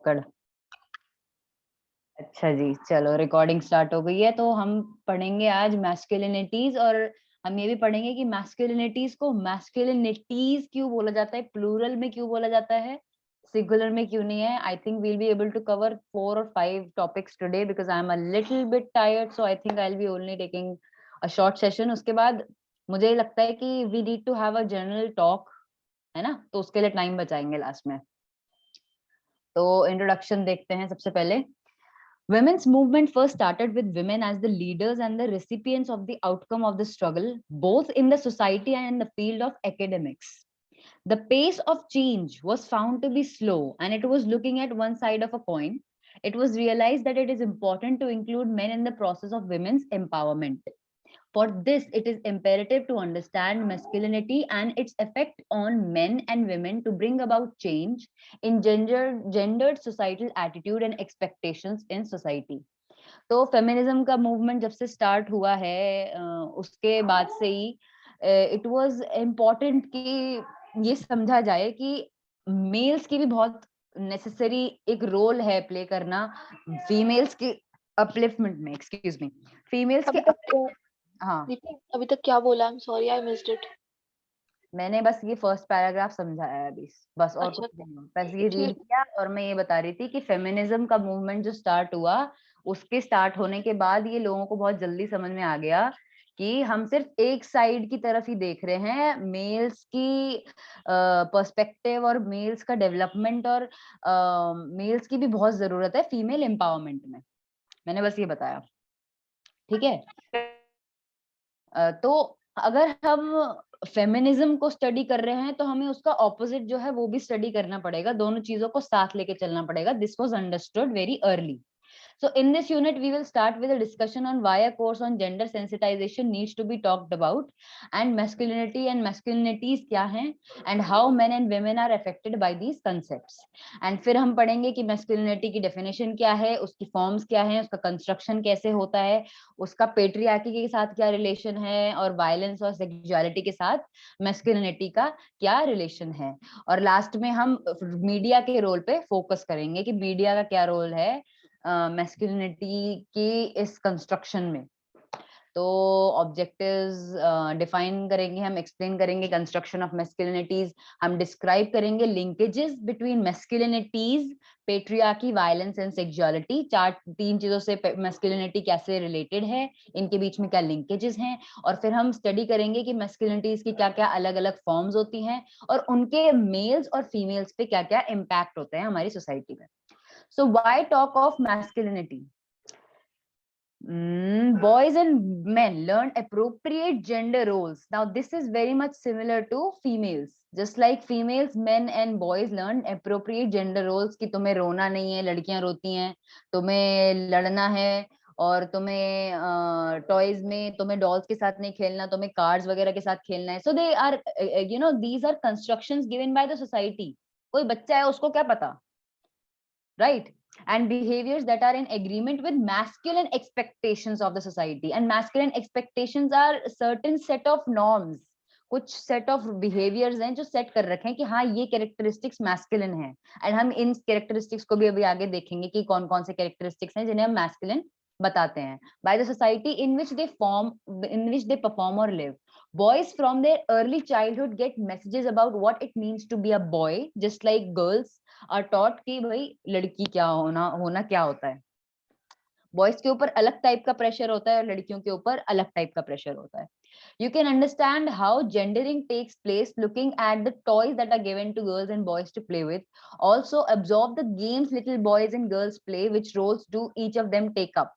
कड़ अच्छा जी, चलो रिकॉर्डिंग स्टार्ट हो गई है। तो हम पढ़ेंगे आज मैस्कुलिनिटीज, और हम ये भी पढ़ेंगे कि मैस्कुलिनिटीज को मैस्कुलिनिटीज क्यों बोला जाता है, प्लूरल में क्यों बोला जाता है, सिंगुलर में क्यों नहीं है। I think we'll be able to cover 4 or 5 topics today because I am a little bit tired, so I think I will be only taking a short session. उसके बाद मुझे लगता है कि we need to have a general talk, है ना, तो उसके लिए टाइम बचाएंगे लास्ट में। तो इंट्रोडक्शन देखते हैं सबसे पहले। Women's movement first started with women as the leaders and the recipients of the outcome of the struggle, both in the society and in the field of academics. The pace of change was found to be slow, and it was looking at one side of a coin. It was realized that it is important to include men in the process of women's empowerment. For this, it is imperative to understand masculinity and its effect on men and women to bring about change in gendered societal attitude and expectations in society. तो feminism का movement जब से start हुआ है उसके बाद से ही it was important कि ये समझा जाए कि मेल्स की भी बहुत नेसेसरी एक रोल है प्ले करना फीमेल्स की अपलिफ्टमेंट में। एक्सक्यूज मी, फीमेल्स के अभी तक हाँ, अभी तक क्या बोला? I am sorry, I missed it. मैंने बस ये फर्स्ट पैराग्राफ समझाया है अभी, बस और कुछ अच्छा, नहीं। बस ये रीड ठीक। किया और मैं ये बता रही थी कि फेमिनिज्म का मूवमेंट जो स्टार्ट हुआ, उसके स्टार्ट होने के बाद ये लोगों को बहुत जल्दी समझ में आ गया कि हम सिर्फ एक साइड की तरफ ही देख रहे हैं, मेल्स की पर्सपेक्टिव और मेल्स का डेवलपमेंट, और मेल्स की भी बहुत जरूरत है फीमेल एम्पावरमेंट में। मैंने बस ये बताया, ठीक है। तो अगर हम फेमिनिज्म को स्टडी कर रहे हैं तो हमें उसका ऑपोजिट जो है वो भी स्टडी करना पड़ेगा, दोनों चीजों को साथ लेके चलना पड़ेगा। This was understood very early. So in this unit, we will start with a discussion on why a course on gender sensitization needs to be talked about, and masculinity and masculinities क्या हैं, and how men and women are affected by these concepts. And फिर हम पढ़ेंगे कि masculinity की definition क्या है, उसकी forms क्या है, उसका construction कैसे होता है, उसका patriarchy के साथ क्या relation है, और violence और sexuality के साथ masculinity का क्या relation है। और लास्ट में हम मीडिया के रोल पे फोकस करेंगे कि मीडिया का क्या रोल है मैस्कुलिनिटी की इस कंस्ट्रक्शन में। तो ऑब्जेक्टिव्स डिफाइन करेंगे, हम एक्सप्लेन करेंगे कंस्ट्रक्शन ऑफ मैस्कुलिनिटीज, हम डिस्क्राइब करेंगे linkages between masculinities, patriarchy, violence and sexuality. तीन चीजों से मैस्कुलिनिटी कैसे रिलेटेड है, इनके बीच में क्या लिंकेजेस हैं, और फिर हम स्टडी करेंगे कि मैस्कुलिनिटीज की क्या क्या अलग अलग फॉर्म्स होती हैं और उनके मेल्स और फीमेल्स पे क्या क्या इम्पैक्ट होते हैं हमारी सोसाइटी में। So why talk of masculinity? Boys and men learn appropriate gender roles. Now this is very much similar to females. Just like females, men and boys learn appropriate gender roles कि तुम्हें रोना नहीं है, लड़कियां रोती हैं, तुम्हें लड़ना है, और तुम्हें टॉयज में तुम्हें डॉल्स के साथ नहीं खेलना, तुम्हें कार्ड्स वगैरह के साथ खेलना है। So they are, these are constructions given by the society. कोई बच्चा है, उसको क्या पता, right? And behaviors that are in agreement with masculine expectations of the society, and masculine expectations are certain set of norms, कुछ set of behaviours हैं जो set कर रखे हैं कि हाँ ये कैरेक्टरिस्टिक्स मैस्कुलिन हैं। एंड हम इन कैरेक्टरिस्टिक्स को भी अभी आगे देखेंगे कि कौन कौन से कैरेक्टरिस्टिक्स हैं जिन्हें हम मैस्कुलिन बताते हैं। By the society in which they perform और live, boys from their early childhood get messages about what it means to be a boy, just like girls are taught कि भाई लड़की क्या होना होना क्या होता है। बॉयज के ऊपर अलग टाइप का प्रेशर होता है और लड़कियों के ऊपर अलग टाइप का प्रेशर होता है। You can understand how gendering takes place looking at the toys that are given to girls and boys to play with. Also observe the games little boys and girls play, which roles do each of them take up.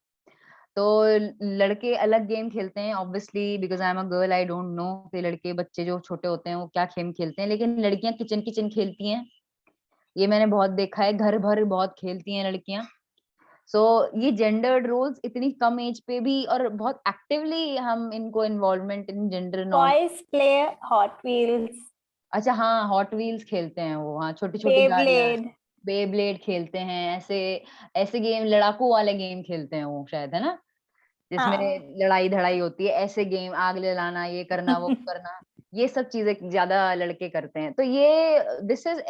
तो लड़के अलग game खेलते हैं obviously, because I am a girl, I don't know कि लड़के बच्चे जो छोटे होते हैं वो क्या गेम खेलते हैं, लेकिन लड़कियां किचन किचन खेलती हैं, ये मैंने बहुत देखा है, घर भर बहुत खेलती हैं लड़कियां। सो ये जेंडर्ड रोल्स इतनी कम एज पे भी और बहुत एक्टिवली हम इनको involvement in gender norm. Boys play Hot Wheels, अच्छा हाँ, हॉट व्हील्स खेलते हैं वो, हाँ छोटी छोटी गाड़ियां, Beyblade. बेब्लेड खेलते हैं, ऐसे ऐसे गेम, लड़ाकू वाले गेम खेलते हैं वो शायद, है ना, जिसमें हाँ. लड़ाई धड़ाई होती है, ऐसे गेम, आग जलाना, ये करना वो करना। ये सब चीजें ज्यादा लड़के करते हैं। तो ये this is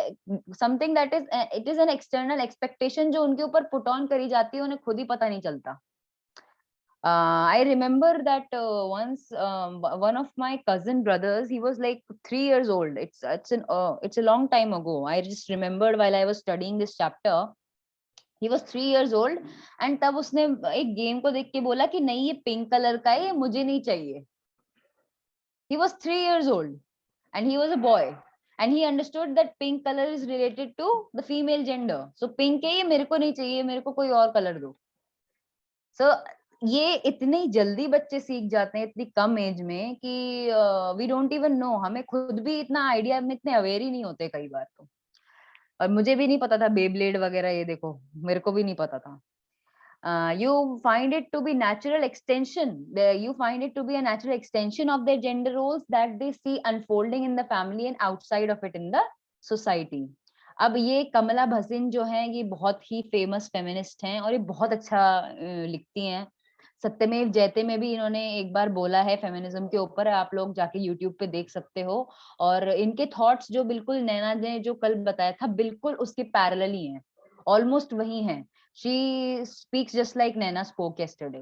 something that is it is an external expectation जो उनके ऊपर पुट ऑन करी जाती है, उन्हें खुद ही पता नहीं चलता। I remember that once one of my cousin brothers, he was like 3 years old. It's a long time ago. I just remembered while I was studying this chapter. He was 3 years old, and तब उसने एक game को देख के बोला कि नहीं ये पिंक कलर का है, ये मुझे नहीं चाहिए. He was 3 years old, and he was a boy, and he understood that pink color is related to the female gender. So pink है ये मेरे को नहीं चाहिए, मेरे को कोई और कलर दो. So ये इतनी जल्दी बच्चे सीख जाते हैं इतनी कम एज में कि वी डोंट इवन नो, हमें खुद भी इतना आइडिया में इतने अवेयर ही नहीं होते कई बार तो। और मुझे भी नहीं पता था बेब्लेड वगैरह, ये देखो मेरे को भी नहीं पता था। You find it to be natural extension, you find it to be a natural extension of their gender roles that they see unfolding in the family and outside of it in the society. अब ये कमला भसिन जो है ये बहुत ही famous feminist हैं और ये बहुत अच्छा लिखती हैं। सत्यमेव जयते में भी इन्होंने एक बार बोला है फेमिनिज्म के ऊपर, आप लोग जाके यूट्यूब पे देख सकते हो। और इनके थॉट्स जो बिल्कुल नैना ने जो कल बताया था बिल्कुल उसके पैरेलल ही हैं, ऑलमोस्ट वही हैं। She speaks just like Naina spoke yesterday.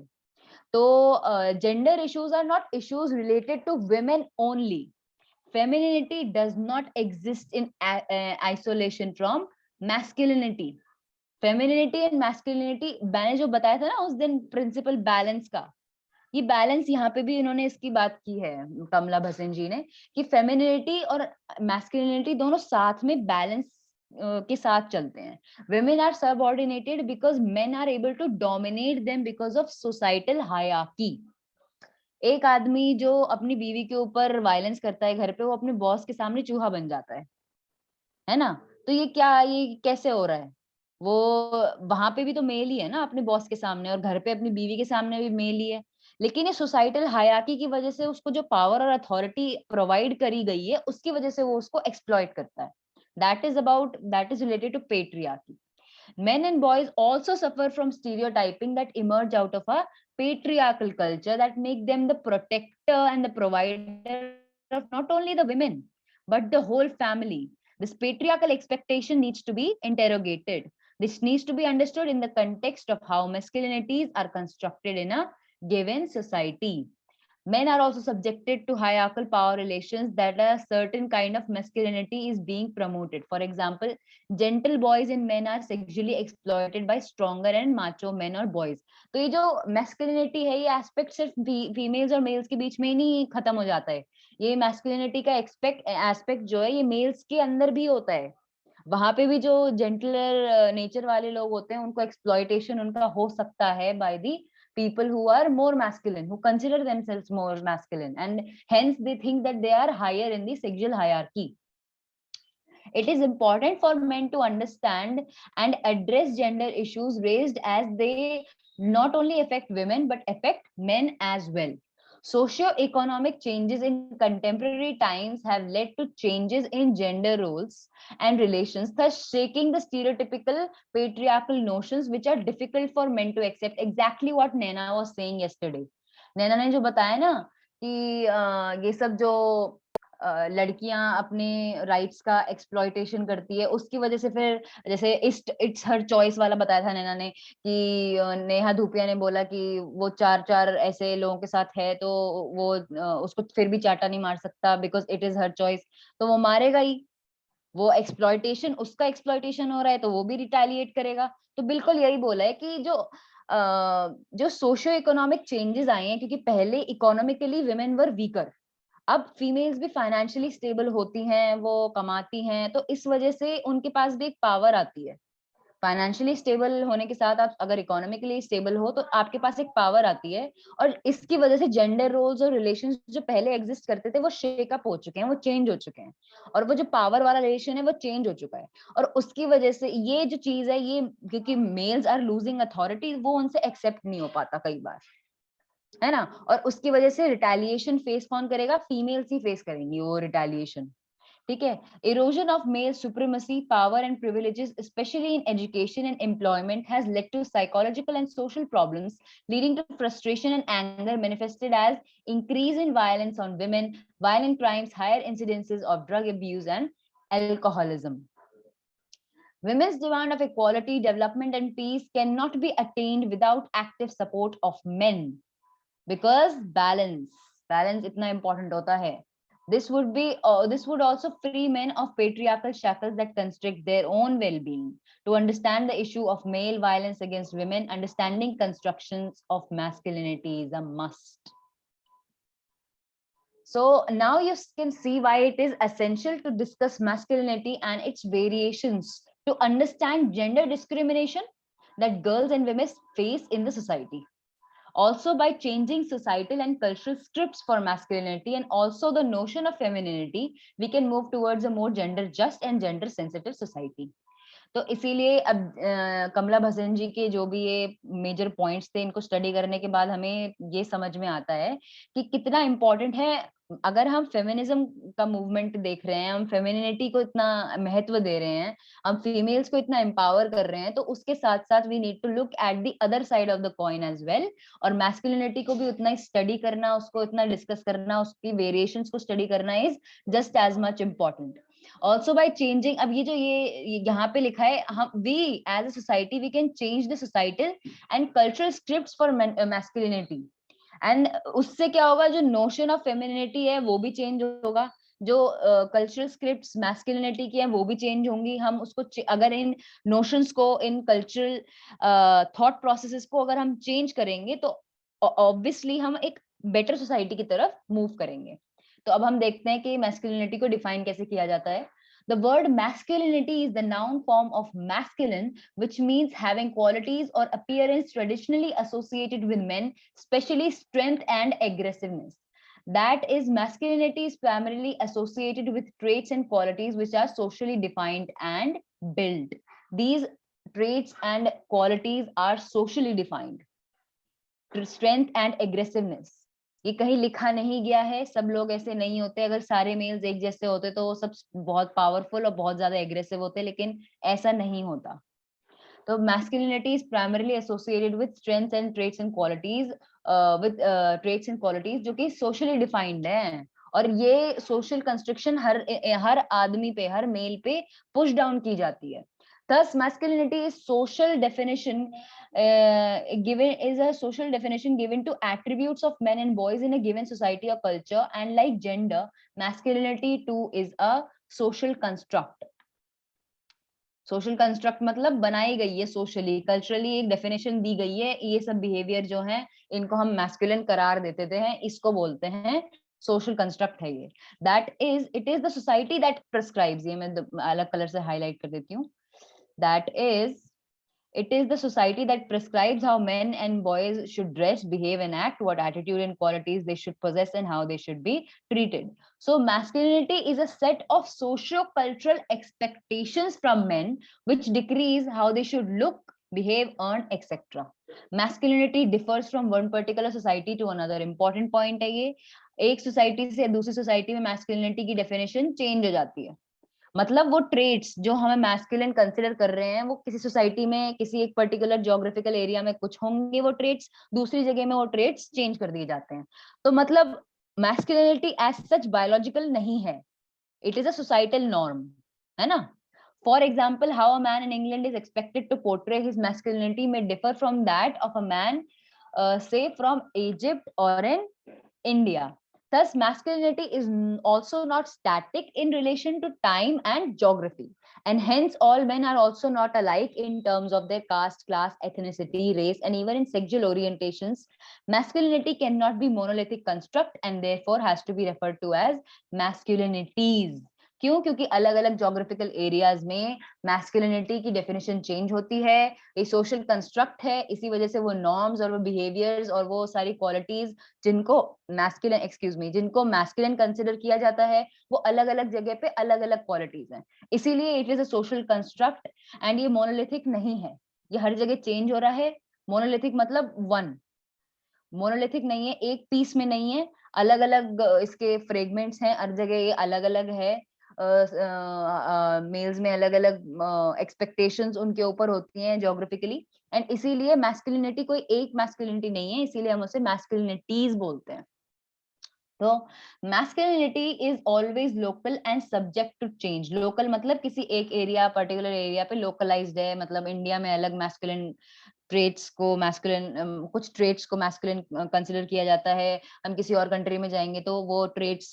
So gender issues are not issues related to women only. Femininity does not exist in isolation from masculinity. Femininity and masculinity मैंने जो बताया था ना उस दिन प्रिंसिपल बैलेंस का, ये बैलेंस यहाँ पे भी इन्होंने इसकी बात की है कमला भसिन जी ने, कि फेमिनिटी और मैस्कुलिनिटी दोनों साथ में बैलेंस के साथ चलते हैं। women are subordinated because men are able to dominate them because of societal hierarchy. एक आदमी जो अपनी बीवी के ऊपर वायलेंस करता है घर पे, वो अपने बॉस के सामने चूहा बन जाता है ना? तो ये क्या, ये कैसे हो रहा है? वो वहां पे भी तो मेल ही है ना अपने बॉस के सामने, और घर पे अपनी बीवी के सामने भी मेल ही है। लेकिन ये सोसाइटल हायरार्की की वजह से उसको जो पावर और अथॉरिटी प्रोवाइड करी गई है उसकी वजह से वो उसको एक्सप्लॉइट करता है। that is related to patriarchy. Men and boys also suffer from stereotyping that emerge out of a patriarchal culture that make them the protector and the provider of not only the women but the whole family. This patriarchal expectation needs to be interrogated. This needs to be understood in the context of how masculinities are constructed in a given society. Men are also subjected to hierarchical power relations that a certain kind of masculinity is being promoted. For example, gentle boys and men are sexually exploited by stronger and macho men or boys. तो ये जो masculinity है ये aspect सिर्फ females और mails के बीच में ही नहीं खत्म हो जाता है, ये masculinity का एस्पेक्ट जो है ये मेल्स के अंदर भी होता है। वहां पे भी जो जेंटलर नेचर वाले लोग होते हैं उनको एक्सप्लॉइटेशन उनका हो सकता है by the people who are more masculine, who consider themselves more masculine, and hence they think that they are higher in the sexual hierarchy. It is important for men to understand and address gender issues raised as they not only affect women but affect men as well. Socio-economic changes in contemporary times have led to changes in gender roles and relations, thus shaking the stereotypical patriarchal notions which are difficult for men to accept. Exactly what Naina was saying yesterday. Naina ने जो बताया ना कि ये सब जो लड़कियां अपने राइट्स का एक्सप्लॉइटेशन करती है उसकी वजह से फिर जैसे इट्स हर चॉइस वाला बताया था नैना ने कि नेहा धूपिया ने बोला कि वो चार ऐसे लोगों के साथ है तो वो उसको फिर भी चाटा नहीं मार सकता because it is her choice, तो वो मारेगा ही। वो एक्सप्लॉइटेशन, उसका एक्सप्लॉइटेशन हो रहा है तो वो भी रिटेलिएट करेगा। तो बिल्कुल यही बोला है कि जो सोशियो इकोनॉमिक चेंजेस आए हैं, क्योंकि पहले इकोनॉमिकली विमेन वर वीकर, अब फीमेल्स भी फाइनेंशियली स्टेबल होती हैं, वो कमाती हैं, तो इस वजह से उनके पास भी एक पावर आती है। फाइनेंशियली स्टेबल होने के साथ आप अगर इकोनॉमिकली स्टेबल हो तो आपके पास एक पावर आती है, और इसकी वजह से जेंडर रोल्स और रिलेशंस जो पहले एग्जिस्ट करते थे वो शेक अप हो चुके हैं, वो चेंज हो चुके हैं, और वो जो पावर वाला रिलेशन है वो चेंज हो चुका है। और उसकी वजह से ये जो चीज है ये, क्योंकि मेल्स आर लूजिंग अथॉरिटी, वो उनसे एक्सेप्ट नहीं हो पाता कई बार, है ना? और उसकी वजह से रिटेलिएशन फेस कौन करेगा? फीमेल्स ही फेस करेंगी वो रिटेलिएशन। ठीक है. Erosion of male supremacy, power and privileges, especially in education and employment, has led to psychological and social problems, leading to frustration and anger manifested as increase in violence on women, violent crimes, higher incidences of drug abuse and alcoholism. Women's demand of equality, development and peace cannot be attained without active support of men, because balance itna important hota hai. This would also free men of patriarchal shackles that constrict their own well-being. To understand the issue of male violence against women, understanding constructions of masculinity is a must. So now you can see why it is essential to discuss masculinity and its variations to understand gender discrimination that girls and women face in the society. Also, by changing societal and cultural scripts for masculinity and also the notion of femininity, we can move towards a more gender just and gender sensitive society. तो इसीलिए अब कमला भसन जी के जो भी ये major points थे, इनको study करने के बाद हमें ये समझ में आता है कि कितना इम्पोर्टेंट है. अगर हम फेमिनिज्म का मूवमेंट देख रहे हैं, हम फेमिनिटी को इतना महत्व दे रहे हैं, हम फीमेल्स को इतना एम्पावर कर रहे हैं, तो उसके साथ साथ we need to look at the other side of the coin as well. और मैस्कुलिनिटी को भी उतना स्टडी करना, उसको इतना डिस्कस करना, उसकी वेरिएशंस को स्टडी करना is just as much important. Also by changing, अब ये जो ये यहाँ पे लिखा है, हम we as a society we can change the societal and cultural scripts for masculinity, and उससे क्या होगा, जो notion of femininity है वो भी change होगा, जो कल्चरल स्क्रिप्ट्स मैस्कुलिनिटी की है वो भी चेंज होंगी. हम उसको अगर इन नोशंस को, इन कल्चरल थॉट प्रोसेसेस को अगर हम चेंज करेंगे तो ऑब्वियसली हम एक बेटर सोसाइटी की तरफ मूव करेंगे. तो अब हम देखते हैं कि मैस्कुलिनिटी को डिफाइन कैसे किया जाता है. The word masculinity is the noun form of masculine, which means having qualities or appearance traditionally associated with men, especially strength and aggressiveness. That is, masculinity is primarily associated with traits and qualities which are socially defined and built. These traits and qualities are socially defined. Strength and aggressiveness. ये कहीं लिखा नहीं गया है, सब लोग ऐसे नहीं होते. अगर सारे मेल्स एक जैसे होते तो वो सब बहुत पावरफुल और बहुत ज्यादा एग्रेसिव होते, लेकिन ऐसा नहीं होता. तो masculinity is primarily associated with strengths and traits and qualities, traits and qualities जो कि सोशली डिफाइंड हैं. और ये सोशल कंस्ट्रक्शन हर आदमी पे, हर मेल पे पुश डाउन की जाती है. Thus, masculinity is social definition is a social definition given to attributes of men and boys in a given society or culture, and like gender, masculinity too is a social construct. Social construct मतलब बनाई गई है, socially culturally एक definition दी गई है. ये सब behaviour जो है इनको हम मैस्कुलिन करार देते हैं, इसको बोलते हैं सोशल कंस्ट्रक्ट है ये. That is, it is the society that prescribes, ये मैं अलग कलर से हाईलाइट कर देती हूँ. That is, it is the society that prescribes how men and boys should dress, behave and act, what attitude and qualities they should possess and how they should be treated. So masculinity is a set of socio-cultural expectations from men which decrees how they should look, behave, earn, etc. Masculinity differs from one particular society to another. Important point है ये. एक society से दूसरी society में masculinity की definition change हो जाती है. मतलब वो ट्रेट्स जो हमें मैस्कुलिन कंसिडर कर रहे हैं, वो किसी सोसाइटी में, किसी एक पर्टिकुलर ज्योग्राफिकल एरिया में कुछ होंगे वो ट्रेट्स, दूसरी जगह में वो ट्रेट्स चेंज कर दिए जाते हैं. तो मतलब मैस्कुलिनिटी एज सच बायोलॉजिकल नहीं है, it is a societal norm, है ना. For example, how a man in England is expected to portray his masculinity may differ from that of a man say from Egypt or in India. Thus, masculinity is also not static in relation to time and geography, and hence all men are also not alike in terms of their caste, class, ethnicity, race, and even in sexual orientations. Masculinity cannot be monolithic construct and therefore has to be referred to as masculinities. क्यों? क्योंकि अलग अलग geographical areas में masculinity की definition change होती है. ये social construct है, इसी वजह से वो नॉर्म्स और वो बिहेवियर्स और वो सारी क्वालिटीज जिनको जिनको मैस्कुलिन कंसिडर किया जाता है, वो अलग अलग जगह पे अलग अलग क्वालिटीज हैं. इसीलिए it is a social construct and ये मोनोलिथिक नहीं है, ये हर जगह चेंज हो रहा है. मोनोलिथिक मतलब वन, मोनोलिथिक नहीं है, एक पीस में नहीं है, अलग अलग इसके फ्रेगमेंट्स हैं, हर जगह ये अलग अलग है. मेल्स में अलग अलग एक्सपेक्टेशंस उनके ऊपर होती हैं ज्योग्राफिकली, एंड इसीलिए मैस्कुलिनिटी कोई एक मैस्कुलिनिटी नहीं है, इसीलिए हम उसे मैस्कुलिनिटीज बोलते हैं। तो masculinity is always local and subject to change. Local मतलब किसी एक एरिया, पर्टिकुलर एरिया पे लोकलाइज्ड है, मतलब इंडिया में अलग मैस्कुलिन ट्रेट्स को मैस्कुलिन, कुछ ट्रेट्स को मैस्कुलिन कंसीडर किया जाता है, हम किसी और कंट्री में जाएंगे तो वो ट्रेट्स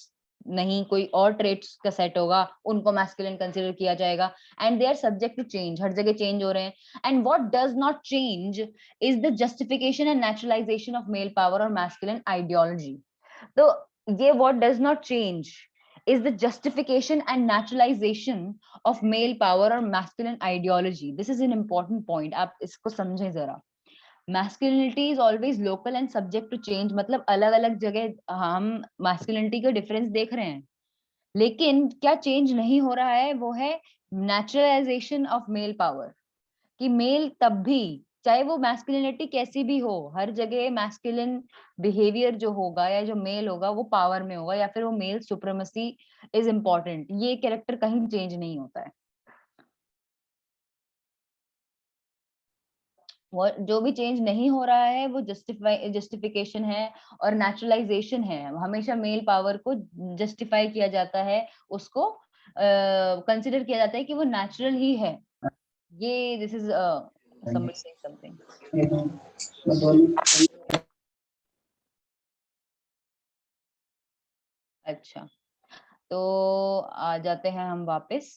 नहीं, कोई और ट्रेट्स का सेट होगा, उनको मैस्कुलिन कंसीडर किया जाएगा, and they are subject to change, हर जगह चेंज हो रहे हैं। And what does not change is the justification and naturalization of male power और मैस्कुलिन आइडियोलॉजी। तो ये what does not change is the justification and naturalization of male power or masculine ideology. This is an important point, आप इसको समझें जरा। masculinity is always local and subject to change, मतलब अलग अलग जगह हम masculinity का डिफरेंस देख रहे हैं, लेकिन क्या चेंज नहीं हो रहा है वो है नेचुरलाइजेशन ऑफ मेल पावर, कि मेल तब भी, चाहे वो मैस्कुलिनिटी कैसी भी हो, हर जगह मैस्कुलिन बिहेवियर जो होगा या जो मेल होगा वो पावर में होगा, या फिर वो मेल सुप्रीमेसी इज इम्पोर्टेंट, ये कैरेक्टर कहीं चेंज नहीं होता है। वो जो भी चेंज नहीं हो रहा है वो जस्टिफिकेशन है और नेचुरलाइजेशन है। हमेशा मेल पावर को जस्टिफाई किया जाता है, उसको कंसिडर किया जाता है कि वो नेचुरल ही है। ये this is somebody saying something. अच्छा, तो आ जाते हैं हम वापस।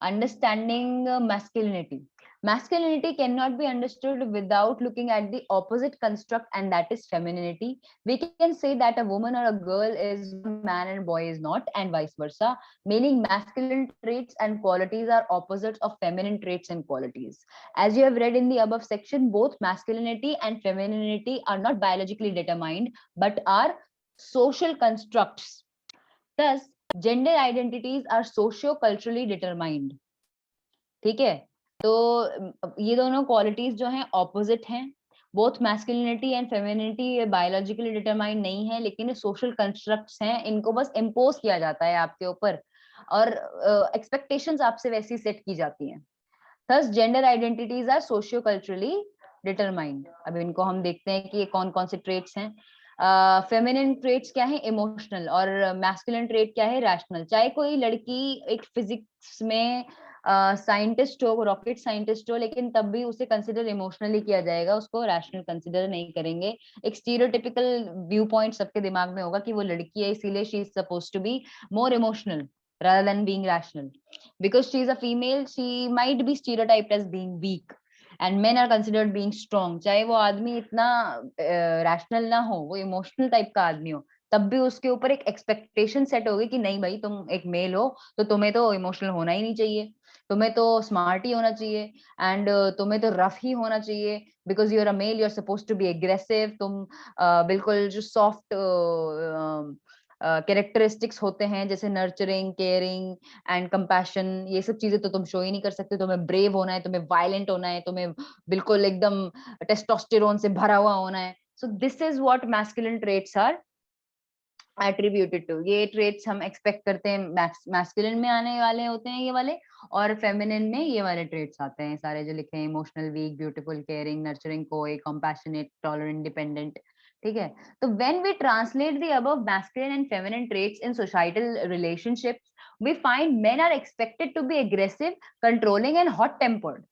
Understanding masculinity. Masculinity cannot be understood without looking at the opposite construct, and that is femininity. We can say that a woman or a girl is man and boy is not, and vice versa, meaning masculine traits and qualities are opposites of feminine traits and qualities. As you have read in the above section, both masculinity and femininity are not biologically determined but are social constructs. Thus, gender identities are socio-culturally determined. ठीक है, तो ये दोनों qualities जो हैं opposite हैं। Both masculinity and femininity biologically determined नहीं है, लेकिन ये सोशल कंस्ट्रक्ट्स हैं, इनको बस इम्पोज किया जाता है आपके ऊपर, और एक्सपेक्टेशंस आपसे वैसी सेट की जाती हैं। Thus, gender identities are socio-culturally determined. अब इनको हम देखते हैं कि ये कौन कौन से ट्रेट्स हैं। फेमिनिन ट्रेट्स क्या है? इमोशनल, और मैस्कुलिन ट्रेट क्या है? रैशनल। चाहे कोई लड़की एक फिजिक्स में साइंटिस्ट हो, रॉकेट साइंटिस्ट हो, लेकिन तब भी उसे कंसिडर इमोशनली किया जाएगा, उसको रैशनल कंसिडर नहीं करेंगे। एक स्टीरियोटिपिकल व्यू पॉइंट सबके दिमाग में होगा कि वो लड़की है इसलिए she is supposed to be more emotional rather than being rational. Because she is a female, she might be stereotyped as being weak, and men are considered being strong. चाहे वो आदमी इतना रैशनल ना हो, वो इमोशनल टाइप का आदमी हो, तब भी उसके ऊपर एक एक्सपेक्टेशन सेट होगी कि नहीं भाई, तुम एक मेल हो तो तुम्हें तो इमोशनल होना ही नहीं चाहिए, तुम्हें तो स्मार्ट ही होना चाहिए, एंड तुम्हें तो रफ ही होना चाहिए, because you are a male, you are supposed to be aggressive. तुम बिल्कुल जो सॉफ्ट कैरेक्टरिस्टिक्स होते हैं जैसे नर्चरिंग, केयरिंग एंड कंपैशन, ये सब चीजें तो तुम शो ही नहीं कर सकते। तुम्हें ब्रेव होना है, तुम्हें वायलेंट होना है, तुम्हें बिल्कुल एकदम टेस्टोस्टेरोन से भरा हुआ होना है। So this is what masculine traits are attributed to. ये ट्रेट्स हम एक्सपेक्ट करते हैं मैस्कुलिन में आने वाले होते हैं ये वाले, और फेमिनिन में ये वाले ट्रेट्स आते हैं सारे जो लिखे हैं, emotional, weak, beautiful, caring, nurturing, कोई, कंपैशनेट, टॉलरेंट, डिपेंडेंट। ठीक है, तो when we translate the above masculine and feminine traits in societal relationships, we find men are expected to be aggressive, controlling and hot tempered,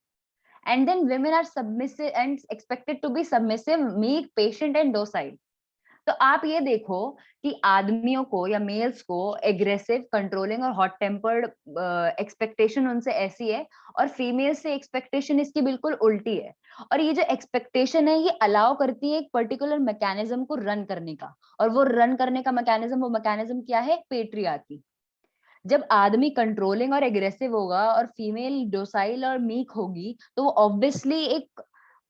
and then women are submissive and expected to be submissive, meek, patient and docile. तो आप ये देखो कि आदमियों को या mails को aggressive, controlling और हॉट टेम्पर्ड एक्सपेक्टेशन उनसे ऐसी है, और फीमेल से एक्सपेक्टेशन इसकी बिल्कुल उल्टी है। और ये जो एक्सपेक्टेशन है ये अलाउ करती है एक पर्टिकुलर मैकेनिज्म को रन करने का, और वो रन करने का मैकेनिज्म, वो मैकेनिज्म क्या है? पेट्रियार्की। जब आदमी कंट्रोलिंग और एग्रेसिव होगा और फीमेल डोसाइल और मीक होगी, तो वो ऑब्वियसली एक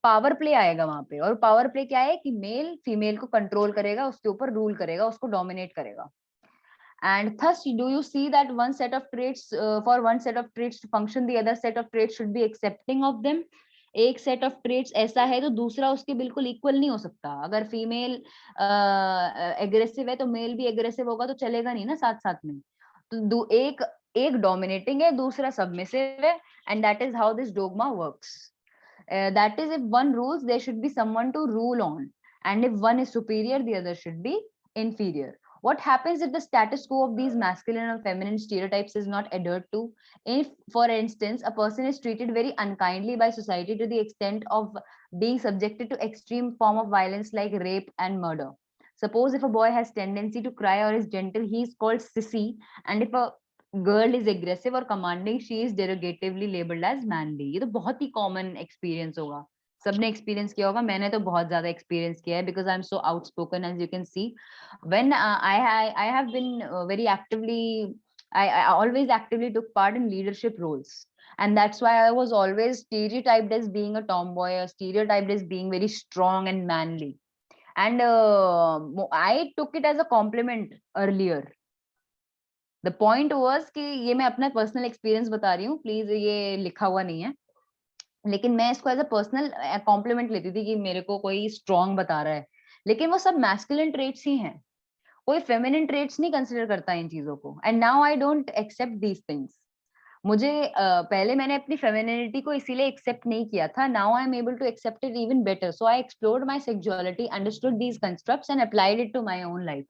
पावर प्ले आएगा वहां पे। और पावर प्ले क्या है कि मेल फीमेल को कंट्रोल करेगा, उसके ऊपर रूल करेगा, उसको डोमिनेट करेगा। And thus, do you see that one set of traits, for one set of traits to function, the other set of traits should be accepting of them? एक set of traits ऐसा है तो दूसरा उसके बिल्कुल equal नहीं हो सकता। अगर फीमेल एग्रेसिव है तो मेल भी एग्रेसिव होगा तो चलेगा नहीं ना साथ साथ में। तो एक एक डोमिनेटिंग है, दूसरा सबमिसिव है, and that is how this dogma works. That is, if one rules, there should be someone to rule on, and if one is superior, the other should be inferior. What happens if the status quo of these masculine or feminine stereotypes is not adhered to? If, for instance, a person is treated very unkindly by society to the extent of being subjected to extreme form of violence like rape and murder. Suppose if a boy has tendency to cry or is gentle, he is called sissy, and if a girl is aggressive और commanding, she is derogatively labelled as manly. ये तो बहुत ही common experience होगा, सबने experience किया होगा, मैंने तो बहुत ज्यादा एक्सपीरियंस किया है, because I am so outspoken as you can see. When I have been very actively, I always actively took part in leadership roles, and that's why I was always stereotyped as being a tomboy, or stereotyped as being very strong and manly, and I took it as a compliment earlier. The point was कि ये मैं अपना personal experience बता रही हूँ, please ये लिखा हुआ नहीं है, लेकिन मैं इसको एज अ पर्सनल कॉम्प्लीमेंट लेती थी कि मेरे को कोई स्ट्रॉन्ग बता रहा है, लेकिन वो सब मैस्कुलिन ट्रेट्स ही हैं, कोई फेमिनिन ट्रेट्स नहीं कंसिडर करता इन चीजों को। And now I don't accept these things. मुझे पहले मैंने अपनी फेमिनिनिटी को इसीलिए एक्सेप्ट नहीं किया था, now I am able to accept it even better, so I explored my sexuality, understood these constructs and applied it to my own life.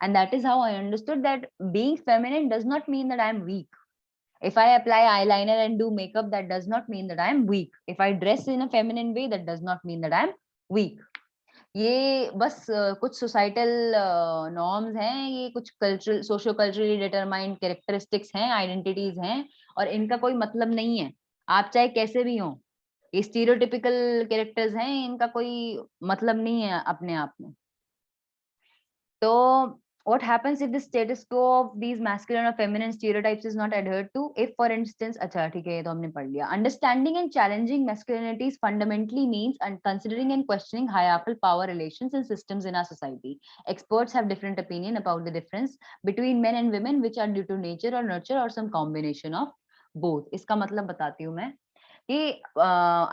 And that is how I understood that being feminine does not mean that I am weak. If I apply eyeliner and do makeup, that does not mean that I am weak. If I dress in a feminine way, that does not mean that I am weak. ये बस कुछ societal norms हैं, ये कुछ cultural socio culturally determined characteristics हैं, identities हैं, और इनका कोई मतलब नहीं है, आप चाहे कैसे भी हो। ये स्टीरियोटिपिकल कैरेक्टर्स हैं, इनका कोई मतलब नहीं है अपने आप में। तो what happens if the status quo of these masculine or feminine stereotypes is not adhered to? If, for instance, अच्छा ठीक है, ये तो हमने पढ़ लिया। Understanding and challenging masculinities fundamentally means and considering and questioning hierarchical power relations and systems in our society. Experts have different opinion about the difference between men and women, which are due to nature or nurture or some combination of both. इसका मतलब बताती हूँ मैं कि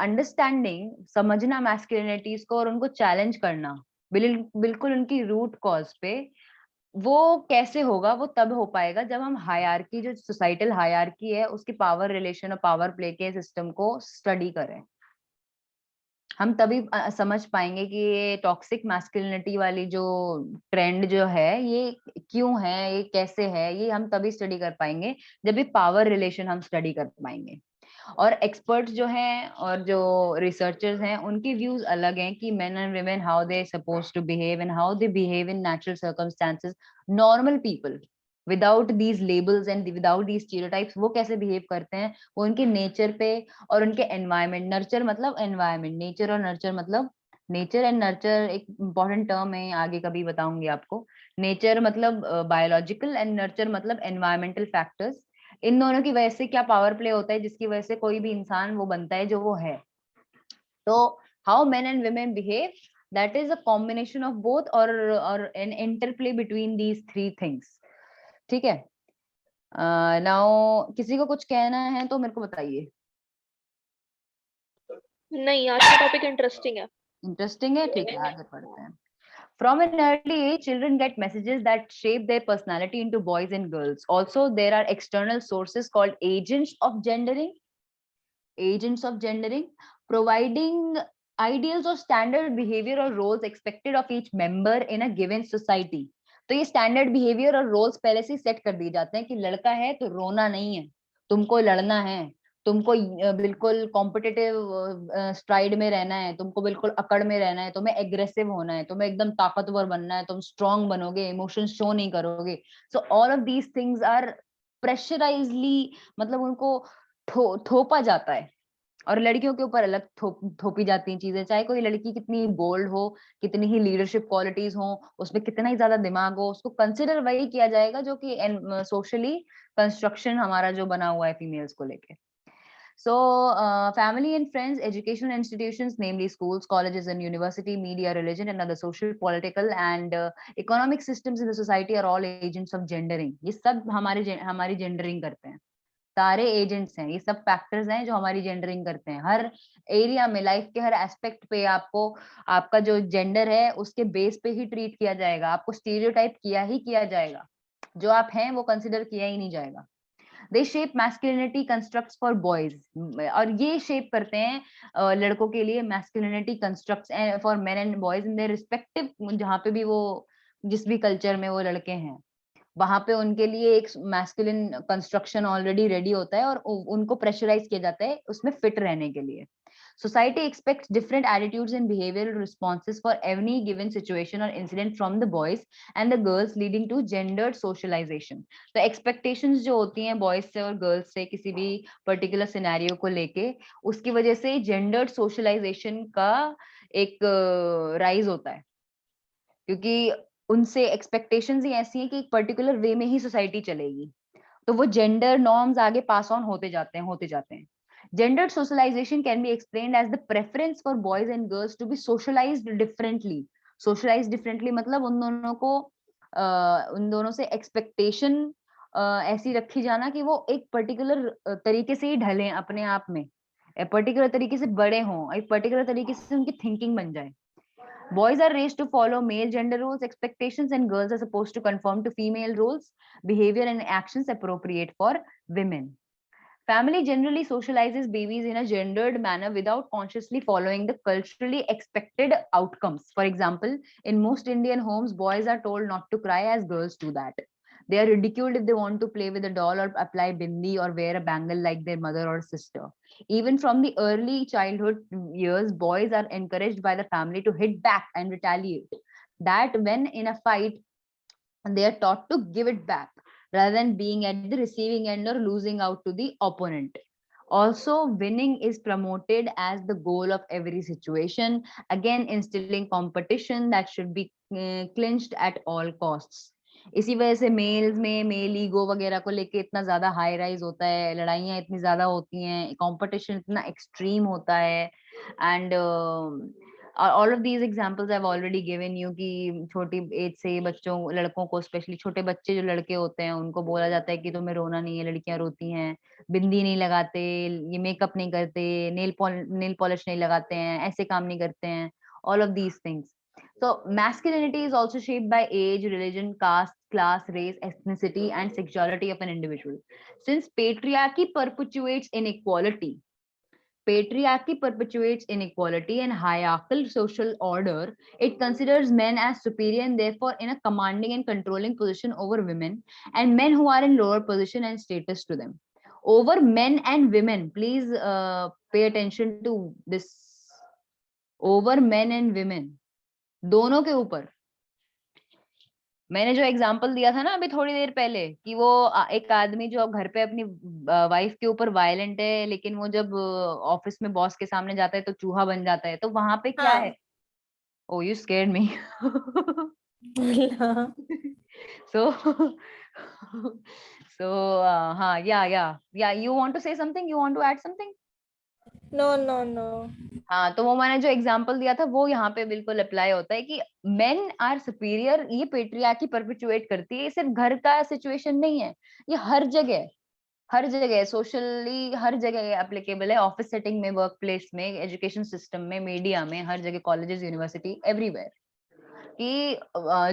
understanding, समझना मैस्कुलिनिटीज को और उनको चैलेंज करना बिल्कुल उनकी रूट कॉज पे, वो कैसे होगा, वो तब हो पाएगा जब हम हायरार्की, जो सोसाइटल हायरार्की है, उसकी पावर रिलेशन और पावर प्ले के सिस्टम को स्टडी करें। हम तभी समझ पाएंगे कि ये टॉक्सिक मैस्कुलिनिटी वाली जो ट्रेंड जो है, ये क्यों है, ये कैसे है, ये हम तभी स्टडी कर पाएंगे जब ये पावर रिलेशन हम स्टडी कर पाएंगे। और एक्सपर्ट्स जो हैं और जो रिसर्चर्स हैं, उनके व्यूज अलग हैं कि men and women how they suppose to behave and how they behave in natural circumstances. Normal people without these labels and without these stereotypes वो कैसे बिहेव करते हैं, वो उनके नेचर पे और उनके एनवायरमेंट, नर्चर मतलब एनवायरमेंट, नेचर और नर्चर मतलब, नेचर एंड नर्चर एक इंपॉर्टेंट टर्म है, आगे कभी बताऊंगी आपको। नेचर मतलब बायोलॉजिकल एंड नर्चर मतलब एनवायरमेंटल फैक्टर्स। इन दोनों की वजह से क्या पावर प्ले होता है, जिसकी वजह से कोई भी इंसान वो बनता है जो वो है। तो how men and women behave, that is a combination of both और an interplay between these three things. ठीक है, नाउ किसी को कुछ कहना है तो मेरे को बताइए। नहीं, आज का टॉपिक इंटरेस्टिंग है। इंटरेस्टिंग है, ठीक है, आगे पढ़ते हैं। From an early age, children get messages that shape their personality into boys and girls. Also, there are external sources called agents of gendering, providing ideals or standard behavior or roles expected of each member in a given society. तो ये standard behaviour और roles पहले से set कर दिए जाते हैं कि लड़का है तो रोना नहीं है, तुमको लड़ना है, तुमको बिल्कुल कॉम्पिटिटिव स्ट्राइड में रहना है, तुमको बिल्कुल अकड़ में रहना है, तुम्हें एग्रेसिव होना है, तुम्हें एकदम ताकतवर बनना है, तुम स्ट्रांग बनोगे, इमोशंस शो नहीं करोगे। So all of these things are pressurizingly, मतलब उनको थोपा जाता है, और लड़कियों के ऊपर अलग थोपी जाती हैं चीजें, चाहे कोई लड़की कितनी बोल्ड हो, कितनी ही लीडरशिप क्वालिटीज हो, उसमें कितना ही ज्यादा दिमाग हो, उसको कंसिडर वही किया जाएगा जो कि सोशली कंस्ट्रक्शन हमारा जो बना हुआ है फीमेल्स को लेके। So, family and friends, educational institutions, namely schools, colleges, and university, media, religion, and other social, political, and economic systems in the society are all agents of gendering. ये सब हमारी gendering करते हैं। सारे एजेंट्स हैं, ये सब फैक्टर्स हैं जो हमारी जेंडरिंग करते हैं। हर एरिया में, लाइफ के हर एस्पेक्ट पे आपको आपका जो जेंडर है उसके बेस पे ही ट्रीट किया जाएगा, आपको स्टीरियोटाइप किया जाएगा, जो आप हैं वो कंसिडर किया ही नहीं जाएगा। दे shape masculinity constructs for boys, और ये शेप करते हैं लड़कों के लिए masculinity constructs for main and boys in their respective, जहाँ पे भी वो जिस भी कल्चर में वो लड़के हैं वहां पे उनके लिए एक मैस्कुलिन कंस्ट्रक्शन ऑलरेडी रेडी होता है और उनको प्रेशराइज किया जाता है उसमें फिट रहने के लिए। Society expects different attitudes and behavioral responses for any given situation or incident from the boys and the girls, leading to gendered socialization. तो expectations जो होती हैं boys से और girls से किसी भी particular scenario को लेके, उसकी वजह से gendered socialization का एक rise होता है, क्योंकि उनसे expectations ही ऐसी हैं कि एक particular way में ही society चलेगी, तो वो जेंडर नॉर्म्स आगे पास ऑन होते जाते हैं। Gendered socialization can be explained as the preference for boys and girls to be socialized differently. Socialized differently मतलब उन दोनों से एक्सपेक्टेशन ऐसी रखी जाना कि वो एक पर्टिकुलर तरीके से ही ढलें अपने आप में, पर्टिकुलर तरीके से बड़े हों, एक पर्टिकुलर तरीके से उनकी थिंकिंग बन जाए। Boys are raised to follow male gender roles, expectations, and girls are supposed to conform to female roles, behavior, and actions appropriate for women. Family generally socializes babies in a gendered manner without consciously following the culturally expected outcomes. For example, in most Indian homes, boys are told not to cry as girls do that. They are ridiculed if they want to play with a doll or apply bindi or wear a bangle like their mother or sister. Even from the early childhood years, boys are encouraged by the family to hit back and retaliate. That when in a fight, they are taught to give it back rather than being at the receiving end or losing out to the opponent. Also, winning is promoted as the goal of every situation, again instilling competition that should be clinched at all costs. इसी वजह से mails में male ego वगैरह को लेके इतना ज्यादा high rise होता है, लड़ाइयाँ इतनी ज्यादा होती हैं, कंपटीशन इतना एक्सट्रीम होता है, and all of these examples I have already given you कि छोटी एज से बच्चों लड़कों को, स्पेशली छोटे बच्चे जो लड़के होते हैं उनको बोला जाता है कि तुम्हें रोना नहीं है, लड़कियां रोती हैं, बिंदी नहीं लगाते, ये मेकअप नहीं करते, नेल पॉलिश नहीं लगाते हैं, ऐसे काम नहीं करते हैं, all of these things. So masculinity is also shaped by age, religion, caste, class, race, ethnicity, and sexuality of an individual. Since patriarchy perpetuates inequality and hierarchical social order, it considers men as superior and therefore in a commanding and controlling position over women, and men who are in lower position and status to them. Over men and women, please pay attention to this. Over men and women, दोनों के ऊपर। मैंने जो example दिया था ना अभी थोड़ी देर पहले कि वो एक आदमी जो घर पे अपनी वाइफ के ऊपर वायलेंट है, लेकिन वो जब ऑफिस में बॉस के सामने जाता है तो चूहा बन जाता है, तो वहां पे क्या है? ओ you scared me. So so हाँ, या you want to say something, you want to add something? No. हाँ, तो वो मैंने जो एग्जांपल दिया था वो यहाँ पे बिल्कुल अप्लाई होता है कि मेन आर सुपीरियर, ये पेट्रियार्की परपेचुएट करती है, ये सिर्फ घर का सिचुएशन नहीं है, ये हर जगह सोशली हर जगह एप्लीकेबल है, ऑफिस सेटिंग में, वर्क प्लेस में, एजुकेशन सिस्टम में, मीडिया में, हर जगह, कॉलेजेस, यूनिवर्सिटी, एवरीवेयर, कि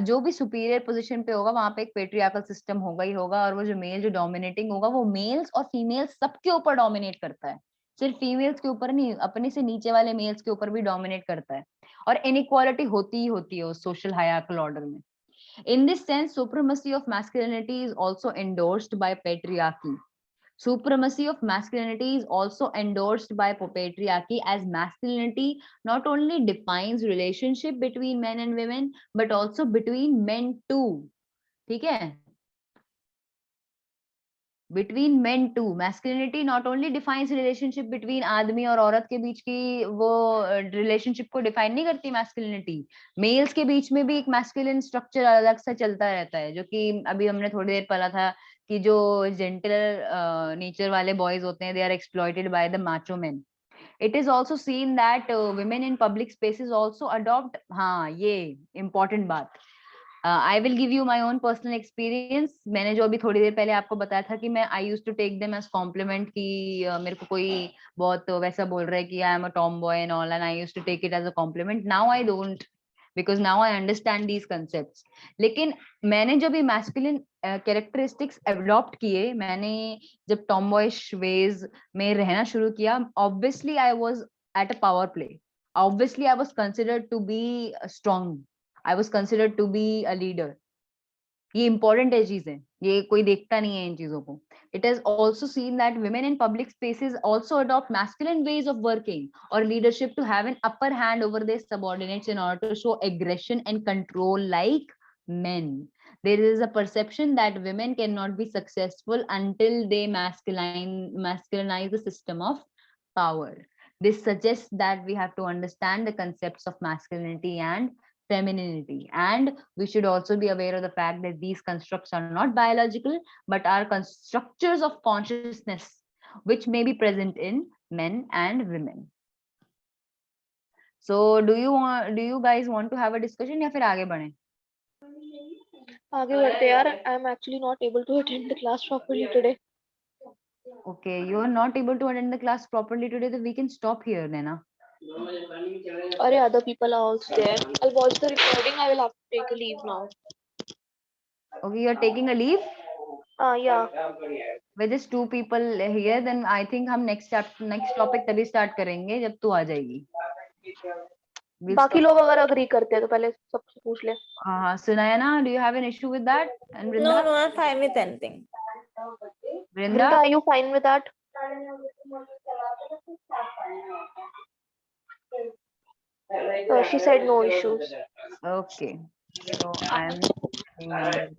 जो भी सुपीरियर पोजीशन पे होगा वहां पे एक पेट्रियार्कल सिस्टम होगा ही होगा, और वो जो मेल जो डोमिनेटिंग होगा वो मेल्स और फीमेल्स सबके ऊपर डोमिनेट करता है, सिर्फ फीमेल्स के ऊपर नहीं, अपने से नीचे वाले मेल्स के ऊपर भी डोमिनेट करता है, और इनइक्वालिटी होती ही होती है उस सोशल हायरार्किकल ऑर्डर में। In this sense, supremacy of masculinity is also endorsed by patriarchy. Supremacy of masculinity is also endorsed by patriarchy, as masculinity not only defines relationship between men and women but also between men too. ठीक है? Between men too. Masculinity not only defines relationship between आदमी और औरत के बीच की वो relationship को define नहीं करती masculinity, males के बीच में भी एक masculine structure अलग सा चलता रहता है, जो कि अभी हमने थोड़ी देर पढ़ा था कि जो gentle nature वाले boys होते हैं, they are exploited by the macho men. It is also seen that women in public spaces also adopt, हाँ ये important बात, I will give you my own personal experience. मैंने जो अभी थोड़ी देर पहले आपको बताया था कि मैं I used to take them as compliment कि मेरे को कोई बहुत वैसा बोल रहा है कि I am a tomboy and all, and I used to take it as a compliment. Now I don't, because now I understand these concepts. लेकिन मैंने जब ये masculine characteristics adopt किए, मैंने जब tomboyish ways में रहना शुरू किया, obviously I was at a power play. Obviously I was considered to be strong. I was considered to be a leader. ये important है चीजें, ये कोई देखता नहीं है इन चीजों को. It is also seen that women in public spaces also adopt masculine ways of working or leadership to have an upper hand over their subordinates in order to show aggression and control like men. There is a perception that women cannot be successful until they masculinize the system of power. This suggests that we have to understand the concepts of masculinity and femininity, and we should also be aware of the fact that these constructs are not biological but are structures of consciousness which may be present in men and women. So do you guys want to have a discussion या फिर आगे बढ़ें? आगे बढ़ते यार. I am actually not able to attend the class properly today. Okay, you are not able to attend the class properly today, then we can stop here then. Arey, other people are also there. I'll watch the recording. I will have to take a leave now. Okay, you are taking a leave? Yeah. With just 2 people here, then I think हम next topic तभी start करेंगे जब तू आ जाएगी. We'll बाकी stop. लोग अगर agree करते हैं तो पहले सबसे पूछ ले. Sunayana, do you have an issue with that? And Vrinda? No, no, I'm fine with anything. Vrinda? Vrinda, are you fine with that? She said no issues. Okay. So I am. Alright.